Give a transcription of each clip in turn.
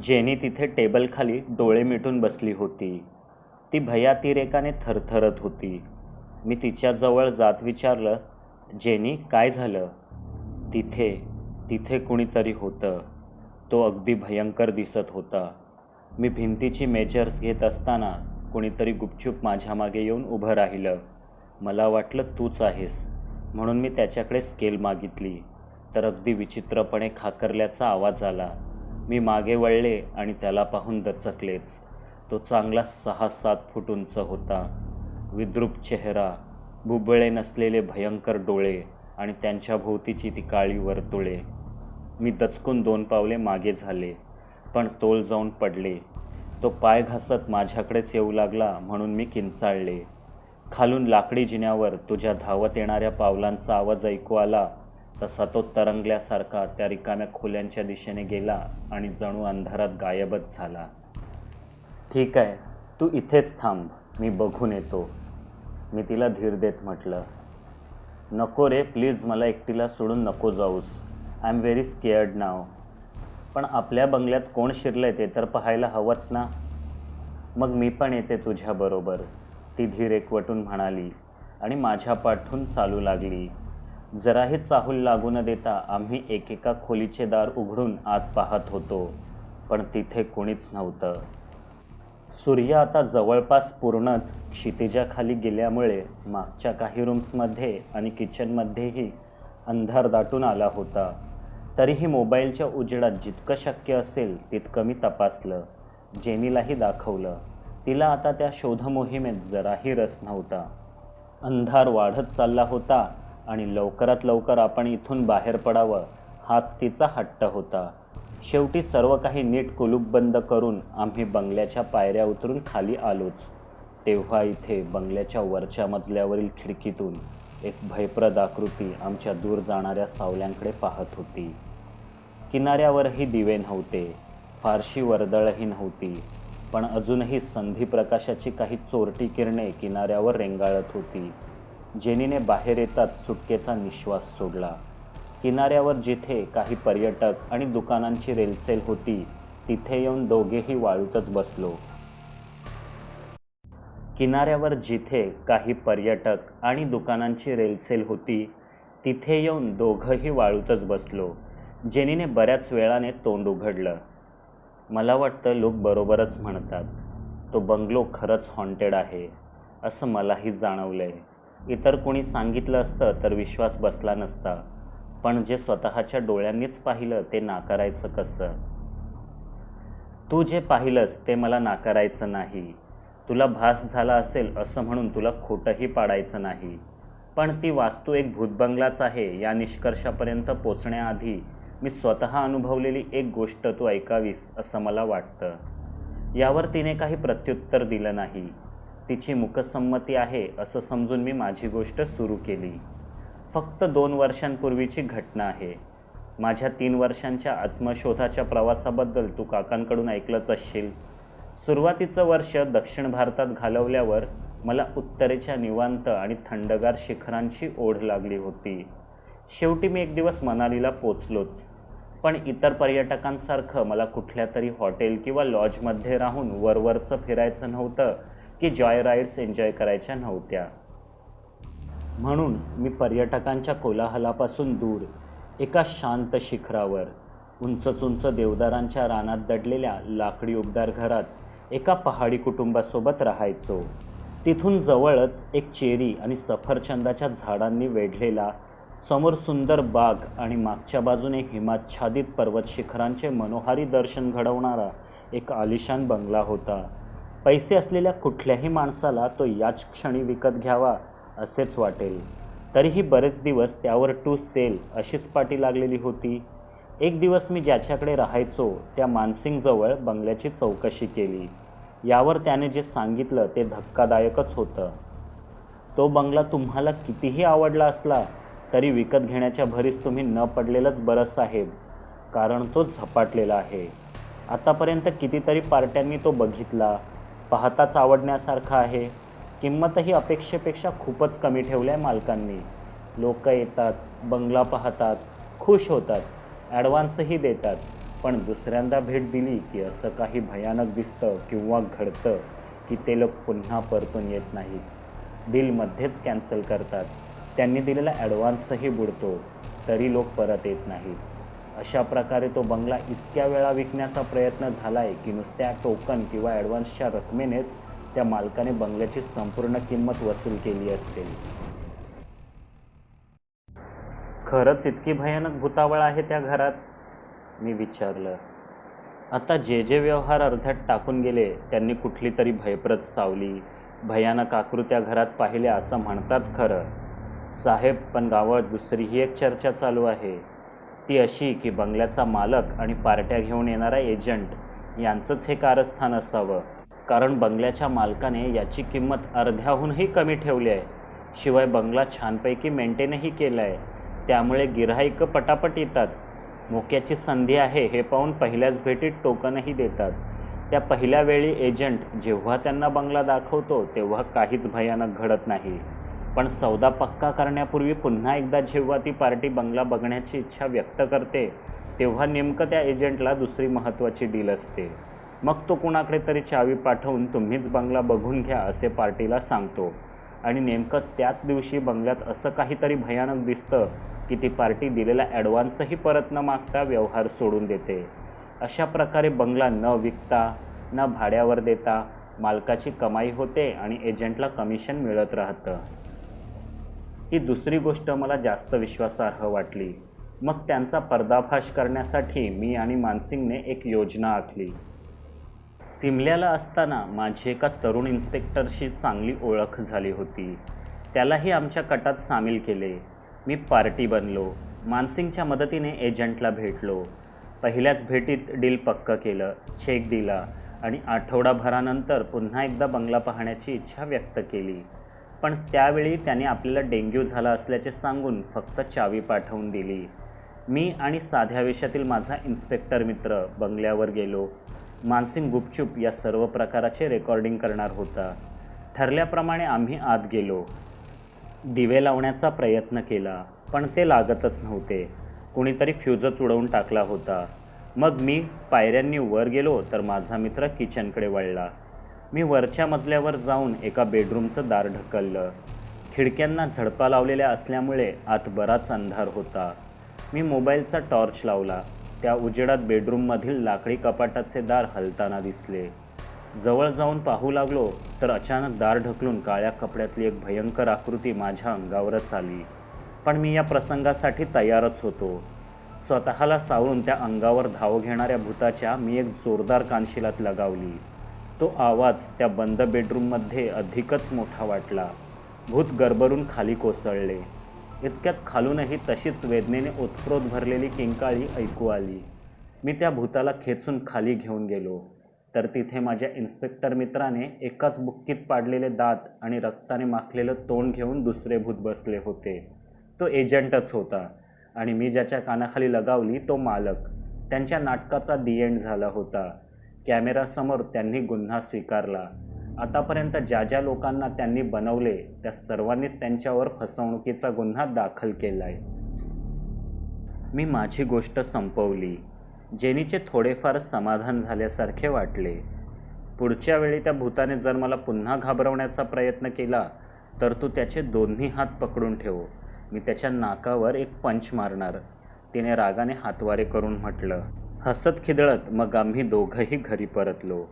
Jenny तिथे टेबलखाली डोळे मिटून बसली होती. ती भयातिरेकाने थरथरत होती. मी तिच्याजवळ जात विचारलं, जेनी काय झालं? तिथे कुणीतरी होतं. तो अगदी भयंकर दिसत होता. मी भिंतीची मेजर्स घेत असताना कुणीतरी गुपचूप माझ्या मागे येऊन उभं राहिलं. मला वाटलं तूच आहेस म्हणून मी त्याच्याकडे स्केल मागितली, तर अगदी विचित्रपणे खाकरल्याचा आवाज आला. मी मागे वळले आणि त्याला पाहून दचकलेच. तो चांगला 6-7 फूट उंच होता. विद्रूप चेहरा, बुबळे नसलेले भयंकर डोळे आणि त्यांच्या भोवतीची ती काळी वर्तुळे. मी दचकून 2 पावले मागे झाले, पण तोल जाऊन पडले. तो पाय घासत माझ्याकडेच येऊ लागला म्हणून मी किंचाळले. खालून लाकडी जिन्यावर तुझ्या धावत येणाऱ्या पावलांचा आवाज ऐकू आला तसा तो तरंगल्यासारखा त्या रिकाम्या खोल्यांच्या दिशेने गेला आणि जणू अंधारात गायबच झाला. ठीक आहे, तू इथेच थांब, मी बघून येतो, मी तिला धीर देत म्हटलं. नको रे प्लीज, मला एकटीला सोडून नको जाऊस. आय एम व्हेरी स्केअर्ड नाव. पण आपल्या बंगल्यात कोण शिरलंय ते तर पाहायला हवंच ना. मग मी पण येते तुझ्याबरोबर, ती धीर एकवटून म्हणाली आणि माझ्या पाठून चालू लागली. जराही चाहूल लागू न देता आम्ही एकेका खोलीचे दार उघडून आत पाहत होतो, पण तिथे कोणीच नव्हतं. सूर्य आता जवळपास पूर्णच क्षितिजाखाली गेल्यामुळे मागच्या काही रूम्समध्ये आणि किचनमध्येही अंधार दाटून आला होता. तरीही मोबाईलच्या उजेडात जितकं शक्य असेल तितकं मी तपासलं. जेनीलाही दाखवलं. तिला आता त्या शोधमोहिमेत जराही रस नव्हता. अंधार वाढत चालला होता आणि लवकरात लवकर आपण इथून बाहेर पडावं हाच तिचा हट्ट होता. शेवटी सर्व काही नीट कुलूपबंद करून आम्ही बंगल्याच्या पायऱ्या उतरून खाली आलोच. तेव्हा इथे बंगल्याच्या वरच्या मजल्यावरील खिडकीतून एक भयप्रद आकृती आमच्या दूर जाणाऱ्या सावल्यांकडे पाहत होती. किनाऱ्यावरही दिवे नव्हते, फारशी वर्दळही नव्हती, पण अजूनही संधी प्रकाशाची काही चोरटी किरणे किनाऱ्यावर रेंगाळत होती. जेनीने बाहेर येताच सुटकेचा निश्वास सोडला. किनाऱ्यावर जिथे काही पर्यटक आणि दुकानांची रेलचेल होती तिथे येऊन दोघेही वाळूतच बसलो. किनाऱ्यावर जिथे काही पर्यटक आणि दुकानांची रेलचेल होती तिथे येऊन दोघंही वाळूतच बसलो. जेनीने बऱ्याच वेळाने तोंड उघडलं. मला वाटतं लोक बरोबरच म्हणतात, तो बंगलो खरंच हॉन्टेड आहे असं मलाही जाणवलंय. इतर कोणी सांगितलं असतं तर विश्वास बसला नसता, पण जे स्वतःच्या डोळ्यांनीच पाहिलं ते नाकारायचं कसं? तू जे पाहिलंस ते मला नाकारायचं नाही. तुला भास झाला असेल असं म्हणून तुला खोटंही पाडायचं नाही. पण ती वास्तू एक भूतबंगलाच आहे या निष्कर्षापर्यंत पोचण्याआधी मी स्वतः अनुभवलेली एक गोष्ट तू ऐकावीस असं मला वाटतं. यावर तिने काही प्रत्युत्तर दिलं नाही. तिची मुकसंमती आहे असं समजून मी माझी गोष्ट सुरू केली. फक्त 2 वर्षांपूर्वीची घटना आहे. माझ्या 3 वर्षांच्या आत्मशोधाच्या प्रवासाबद्दल तू काकांकडून ऐकलंच असशील. सुरुवातीचं वर्ष दक्षिण भारतात घालवल्यावर मला उत्तरेच्या निवांत आणि थंडगार शिखरांची ओढ लागली होती. शेवटी मी एक दिवस मनालीला पोचलोच. पण इतर पर्यटकांसारखं मला कुठल्या तरी हॉटेल किंवा लॉजमध्ये राहून वरवरचं फिरायचं नव्हतं की जॉय राईड्स एन्जॉय करायच्या नव्हत्या. म्हणून मी पर्यटकांच्या कोलाहलापासून दूर एका शांत शिखरावर उंच देवदारांच्या रानात दडलेल्या लाकडी उबदार घरात एका पहाडी कुटुंबासोबत राहायचो. तिथून जवळच एक चेरी आणि सफरचंदाच्या झाडांनी वेढलेला, समोर सुंदर बाग आणि मागच्या बाजूने हिमाच्छादित पर्वत शिखरांचे मनोहारी दर्शन घडवणारा एक आलिशान बंगला होता. पैसे असलेल्या कुठल्याही माणसाला तो याच क्षणी विकत घ्यावा असेच वाटेल. तरीही बरेच दिवस त्यावर टू सेल अशीच पाटी लागलेली होती. एक दिवस मी ज्याच्याकडे राहायचो त्या मानसिंगजवळ बंगल्याची चौकशी केली. यावर त्याने जे सांगितलं ते धक्कादायकच होतं. तो बंगला तुम्हाला कितीही आवडला असला तरी विकत घेण्याच्या भरीस तुम्ही न पडलेलंच बरं साहेब, कारण तो झपाटलेला आहे. आतापर्यंत कितीतरी पार्ट्यांनी तो बघितला, पाहताच आवडण्यासारखा आहे. किंमतही अपेक्षेपेक्षा खूपच कमी ठेवली आहे मालकांनी. लोक येतात, बंगला पाहतात, खुश होतात, ॲडव्हान्सही देतात. पण दुसऱ्यांदा भेट दिली की असं काही भयानक दिसतं किंवा घडतं की ते लोक पुन्हा परतून येत नाहीत. डीलमध्येच कॅन्सल करतात. त्यांनी दिलेला ॲडव्हान्सही बुडतो, तरी लोक परत येत नाहीत. अशा प्रकारे तो बंगला इतक्या वेळा विकण्याचा प्रयत्न झाला आहे की नुसत्या टोकन किंवा ॲडव्हान्सच्या रकमेनेच त्या मालकाने बंगल्याची संपूर्ण किंमत वसूल केली असेल. खरंच इतकी भयानक भूतावळ आहे त्या घरात? मी विचारलं. आता जे जे व्यवहार अर्ध्यात टाकून गेले त्यांनी कुठली तरी भयप्रद सावली, भयानक आकृत्या घरात पाहिल्या असं म्हणतात खरं साहेब, पण गावात दुसरीही एक चर्चा चालू आहे. ती अशी की बंगल्याचा मालक आणि पार्ट्या घेऊन येणारा एजंट यांचंच हे कारस्थान असावं. कारण बंगल्याच्या मालकाने याची किंमत अर्ध्याहूनही कमी ठेवली आहे. शिवाय बंगला छानपैकी मेंटेनही केला आहे. त्यामुळे गिऱ्हाईकं पटापट येतात. मोक्याची संधी आहे हे पाहून पहिल्याच भेटीत टोकनही देतात. त्या पहिल्या वेळी एजंट जेव्हा त्यांना बंगला दाखवतो तेव्हा काहीच भयानक घडत नाही. पण सौदा पक्का करण्यापूर्वी पुन्हा एकदा जेव्हा ती पार्टी बंगला बघण्याची इच्छा व्यक्त करते तेव्हा नेमकं त्या एजंटला दुसरी महत्त्वाची डील असते. मग तो कुणाकडे तरी चावी पाठवून तुम्हीच बंगला बघून घ्या असे पार्टीला सांगतो. आणि नेमकं त्याच दिवशी बंगल्यात असं काहीतरी भयानक दिसतं की ती पार्टी दिलेला ॲडव्हान्सही परत न मागता व्यवहार सोडून देते. अशा प्रकारे बंगला न विकता, न भाड्यावर देता मालकाची कमाई होते आणि एजंटला कमिशन मिळत राहतं. ही दुसरी गोष्ट मला जास्त विश्वासार्ह वाटली. मग त्यांचा पर्दाफाश करण्यासाठी मी आणि मानसिंगने एक योजना आखली. सिमल्याला असताना माझी एका तरुण इन्स्पेक्टरशी चांगली ओळख झाली होती. त्यालाही आमच्या कटात सामील केले. मी पार्टी बनलो. मानसिंगच्या मदतीने एजंटला भेटलो. पहिल्याच भेटीत डील पक्क केलं, चेक दिला आणि आठवडाभरानंतर पुन्हा एकदा बंगला पाहण्याची इच्छा व्यक्त केली. पण त्यावेळी त्याने आपल्याला डेंग्यू झाला असल्याचे सांगून फक्त चावी पाठवून दिली. मी आणि साध्या वेशातील माझा इन्स्पेक्टर मित्र बंगल्यावर गेलो. मानसिंग गुपचूप या सर्व प्रकाराचे रेकॉर्डिंग करणार होता. ठरल्याप्रमाणे आम्ही आत गेलो. दिवे लावण्याचा प्रयत्न केला, पण ते लागतच नव्हते. कुणीतरी फ्यूजच उडवून टाकला होता. मग मी पायऱ्यांनी वर गेलो तर माझा मित्र किचनकडे वळला. मी वरच्या मजल्यावर जाऊन एका बेडरूमचं दार ढकललं. खिडक्यांना झडपा लावलेल्या असल्यामुळे आत बराच अंधार होता. मी मोबाईलचा टॉर्च लावला. त्या उजेडात बेडरूममधील लाकडी कपाटाचे दार हलताना दिसले. जवळ जाऊन पाहू लागलो तर अचानक दार ढकलून काळ्या कपड्यातली एक भयंकर आकृती माझ्या अंगावरच आली. पण मी या प्रसंगासाठी तयारच होतो. स्वतःला सावरून त्या अंगावर धाव घेणाऱ्या भूताच्या मी एक जोरदार कानशिलात लगावली. तो आवाज त्या बंद बेडरूममध्ये अधिकच मोठा वाटला. भूत गरबरून खाली कोसळले. इतक्यात खालूनही तशीच वेदनेने ओतप्रोत भरलेली किंकाळी ऐकू आली. मी त्या भूताला खेचून खाली घेऊन गेलो तर तिथे माझ्या इन्स्पेक्टर मित्राने एकाच बुक्कीत पाडलेले दात आणि रक्ताने माखलेलं तोंड घेऊन दुसरे भूत बसले होते. तो एजंटच होता आणि मी ज्याच्या कानाखाली लगावली तो मालक. त्यांच्या नाटकाचा दी एंड झाला होता. कॅमेरासमोर त्यांनी गुन्हा स्वीकारला. आतापर्यंत ज्या ज्या लोकांना त्यांनी बनवले त्या सर्वांनीच त्यांच्यावर फसवणुकीचा गुन्हा दाखल केला आहे. मी माझी गोष्ट संपवली. जेनीचे थोडेफार समाधान झाल्यासारखे वाटले. पुढच्या वेळी त्या भूताने जर मला पुन्हा घाबरवण्याचा प्रयत्न केला तर तू त्याचे दोन्ही हात पकडून ठेव. मी त्याच्या नाकावर एक पंच मारणार, तिने रागाने हातवारे करून म्हटलं. हसत खिदळत मग आम्ही दोघंही घरी परतलो.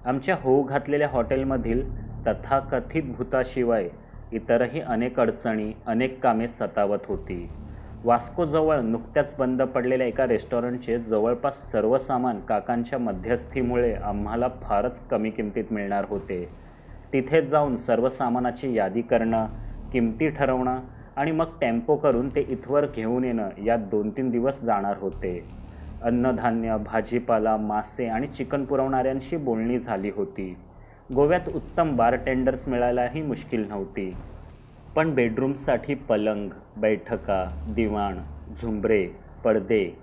आमच्या होऊ घातलेल्या हॉटेलमधील तथाकथित भूताशिवाय इतरही अनेक अडचणी, अनेक कामे सतावत होती. वास्कोजवळ नुकत्याच बंद पडलेल्या एका रेस्टॉरंटचे जवळपास सर्व सामान काकांच्या मध्यस्थीमुळे आम्हाला फारच कमी किमतीत मिळणार होते. तिथे जाऊन सर्व सामानाची यादी करणं, किमती ठरवणं आणि मग टेम्पो करून ते इथवर घेऊन येणं यात 2-3 दिवस जाणार होते. अन्नधान्य, भाजीपाला, मासे आणि चिकन पुरवणाऱ्यांशी बोलणी झाली होती. गोव्यात उत्तम बारटेंडर्स मिळायलाही मुश्किल नव्हती. पण बेडरूमसाठी पलंग, बैठका, दिवाण, झुंबरे, पडदे,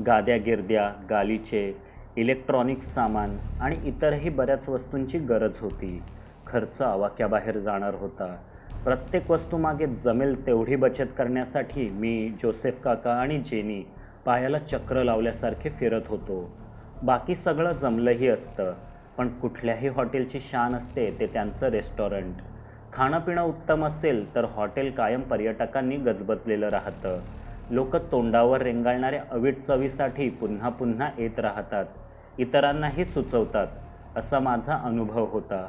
गाद्या-गिरद्या, गालिचे, इलेक्ट्रॉनिक्स सामान आणि इतरही बऱ्याच वस्तूंची गरज होती. खर्च आवाक्याबाहेर जाणार होता. प्रत्येक वस्तूमागे जमेल तेवढी बचत करण्यासाठी मी, जोसेफ काका आणि जेनी पायाला चक्र लावल्यासारखे फिरत होतो. बाकी सगळं जमलंही असतं, पण कुठल्याही हॉटेलची शान असते ते त्यांचं रेस्टॉरंट. खाणंपिणं उत्तम असेल तर हॉटेल कायम पर्यटकांनी गजबजलेलं राहतं. लोक तोंडावर रेंगाळणाऱ्या अवीट चवीसाठी पुन्हा पुन्हा येत राहतात, इतरांनाही सुचवतात, असा माझा अनुभव होता.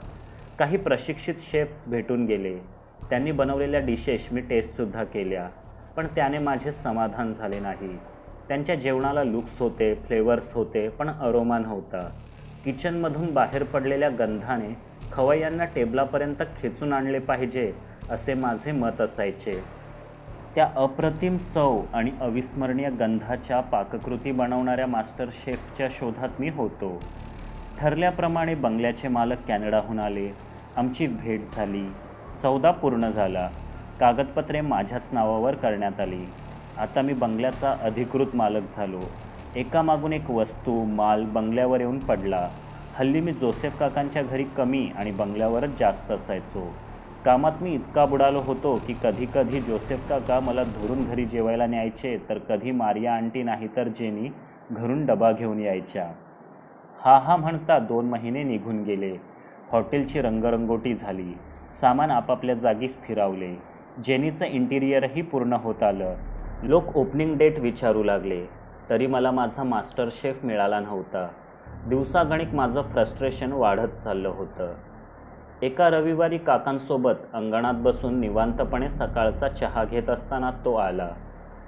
काही प्रशिक्षित शेफ्स भेटून गेले. त्यांनी बनवलेल्या डिशेस मी टेस्टसुद्धा केल्या, पण त्याने माझे समाधान झाले नाही. त्यांच्या जेवणाला लुक्स होते, फ्लेवर्स होते, पण अरोमा नव्हता. किचनमधून बाहेर पडलेल्या गंधाने खवय्यांना टेबलापर्यंत खेचून आणले पाहिजे असे माझे मत असायचे. त्या अप्रतिम चव आणि अविस्मरणीय गंधाच्या पाककृती बनवणाऱ्या मास्टर शेफच्या शोधात मी होतो. ठरल्याप्रमाणे बंगल्याचे मालक कॅनडाहून आले. आमची भेट झाली. सौदा पूर्ण झाला. कागदपत्रे माझ्याच नावावर करण्यात आली. आता मी बंगल्याचा अधिकृत मालक झालो. एकामागून एक वस्तू, माल बंगल्यावर येऊन पडला. हल्ली मी जोसेफ काकांच्या घरी कमी आणि बंगल्यावरच जास्त असायचो. कामात मी इतका बुडालो होतो की कधी कधी जोसेफ काका मला धरून घरी जेवायला न्यायचे, तर कधी मारिया आंटी नाही तर जेनी घरून डबा घेऊन यायच्या. हा म्हणता 2 महिने निघून गेले. हॉटेलची रंगरंगोटी झाली. सामान आपापल्या जागी स्थिरावले. जेनीचं इंटिरियरही पूर्ण होत आलं. लोक ओपनिंग डेट विचारू लागले, तरी मला माझा मास्टर शेफ मिळाला नव्हता. दिवसागणिक माझं फ्रस्ट्रेशन वाढत चाललं होतं. एका रविवारी काकांसोबत अंगणात बसून निवांतपणे सकाळचा चहा घेत असताना तो आला.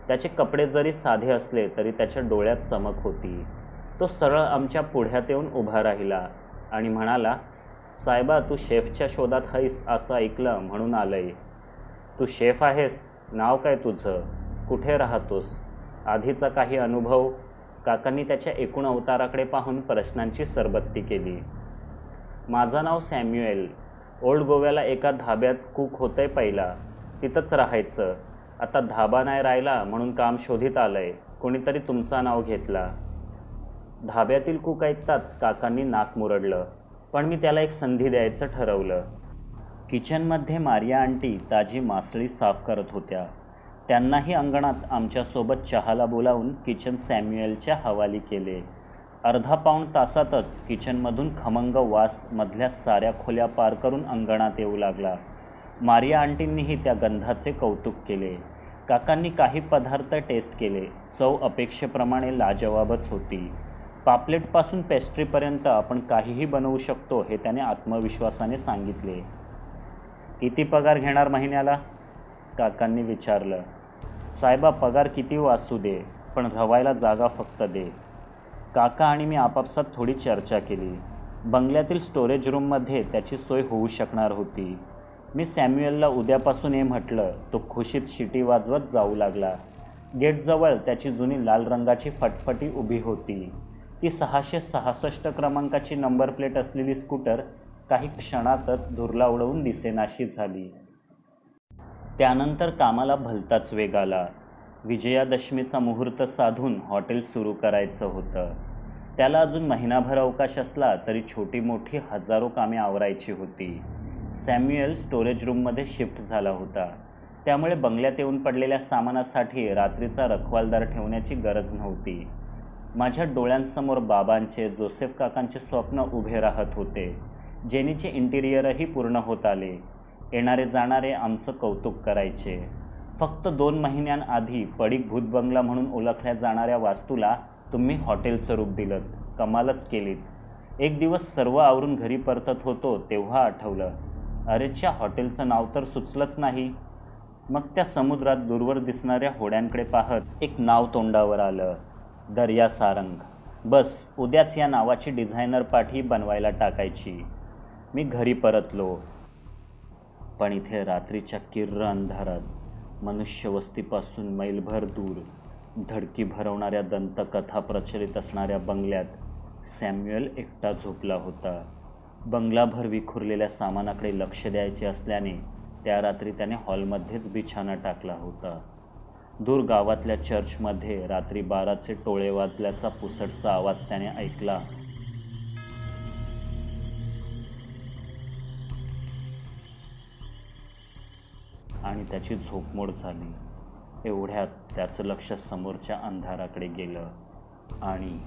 त्याचे कपडे जरी साधे असले तरी त्याच्या डोळ्यात चमक होती. तो सरळ आमच्या पुढ्यात येऊन उभा राहिला आणि म्हणाला, साहेबा, तू शेफच्या शोधात हैस असं ऐकलं म्हणून आलंय. तू शेफ आहेस? नाव काय तुझं? कुठे राहतोस? आधीचा काही अनुभव? काकांनी त्याच्या एकूण अवताराकडे पाहून प्रश्नांची सरबत्ती केली. माझं नाव सॅम्युएल. ओल्ड गोव्याला एका धाब्यात कूक होतंय पहिला. तिथंच राहायचं. आता धाबा नाही राहिला म्हणून काम शोधित आलंय. कोणीतरी तुमचं नाव घेतला. धाब्यातील कूक ऐकताच काकांनी नाक मुरडलं, पण मी त्याला एक संधी द्यायचं ठरवलं. किचनमध्ये मारिया आंटी ताजी मासळी साफ करत होत्या. त्यांनाही अंगणात आमच्यासोबत चहाला बोलावून किचन सॅम्युएलच्या हवाली केले. अर्धा पाऊण तासातच किचनमधून खमंग वास मधल्या साऱ्या खोल्या पार करून अंगणात येऊ लागला. मारिया आंटींनीही त्या गंधाचे कौतुक केले. काकांनी काही पदार्थ टेस्ट केले. चव अपेक्षेप्रमाणे लाजवाबच होती. पापलेटपासून पेस्ट्रीपर्यंत आपण काहीही बनवू शकतो हे त्याने आत्मविश्वासाने सांगितले. किती पगार घेणार महिन्याला? काकांनी विचारलं. साहेबा, पगार किती वासू दे, पण रवायला जागा फक्त दे. काका आणि मी आपापसात थोडी चर्चा केली. बंगल्यातील स्टोरेज रूममध्ये त्याची सोय होऊ शकणार होती. मी सॅम्युएलला उद्यापासून ये म्हटलं. तो खुशीत शिटी वाजवत जाऊ लागला. गेटजवळ त्याची जुनी लाल रंगाची फटफटी उभी होती. ती 666 क्रमांकाची नंबर प्लेट असलेली स्कूटर काही क्षणातच धुरला उडवून दिसेनाशी झाली. त्यानंतर कामाला भलताच वेग आला. विजयादशमीचा मुहूर्त साधून हॉटेल सुरू करायचं होतं. त्याला अजून महिनाभर अवकाश असला तरी छोटी मोठी हजारो कामे आवरायची होती. सॅम्युएल स्टोरेज रूममध्ये शिफ्ट झाला होता. त्यामुळे बंगल्यात येऊन पडलेल्या सामानासाठी रात्रीचा रखवालदार ठेवण्याची गरज नव्हती. माझ्या डोळ्यांसमोर बाबांचे, जोसेफ काकांचे स्वप्न उभे राहत होते. जेनीचे इंटिरियरही पूर्ण होत आले. येणारे जाणारे आमचं कौतुक करायचे. फक्त 2 महिन्यांआधी पडीक भूतबंगला म्हणून ओळखल्या जाणाऱ्या वास्तूला तुम्ही हॉटेलचं रूप दिलंत. कमालच केलीत. एक दिवस सर्व आवरून घरी परतत होतो तेव्हा आठवलं, अरेच्या, हॉटेलचं नाव तर सुचलंच नाही. मग त्या समुद्रात दूरवर दिसणाऱ्या होड्यांकडे पाहत एक नाव तोंडावर आलं, दर्या सारंग. बस, उद्याच या नावाची डिझायनर पाठी बनवायला टाकायची. मी घरी परतलो. पण इथे रात्रीच्या किर्र अंधारात मनुष्यवस्तीपासून मैलभर दूर धडकी भरवणाऱ्या दंतकथा प्रचलित असणाऱ्या बंगल्यात सॅम्युएल एकटा झोपला होता. बंगलाभर विखुरलेल्या सामानाकडे लक्ष द्यायचे असल्याने त्या रात्री त्याने हॉलमध्येच बिछाना टाकला होता. दूर गावातल्या चर्चमध्ये रात्री 12चे टोळे वाजल्याचा पुसटसा आवाज त्याने ऐकला. आणि त्याची झोपमोड झाली. एवढ्यात त्याचं लक्ष समोरच्या अंधाराकडे गेलं आणि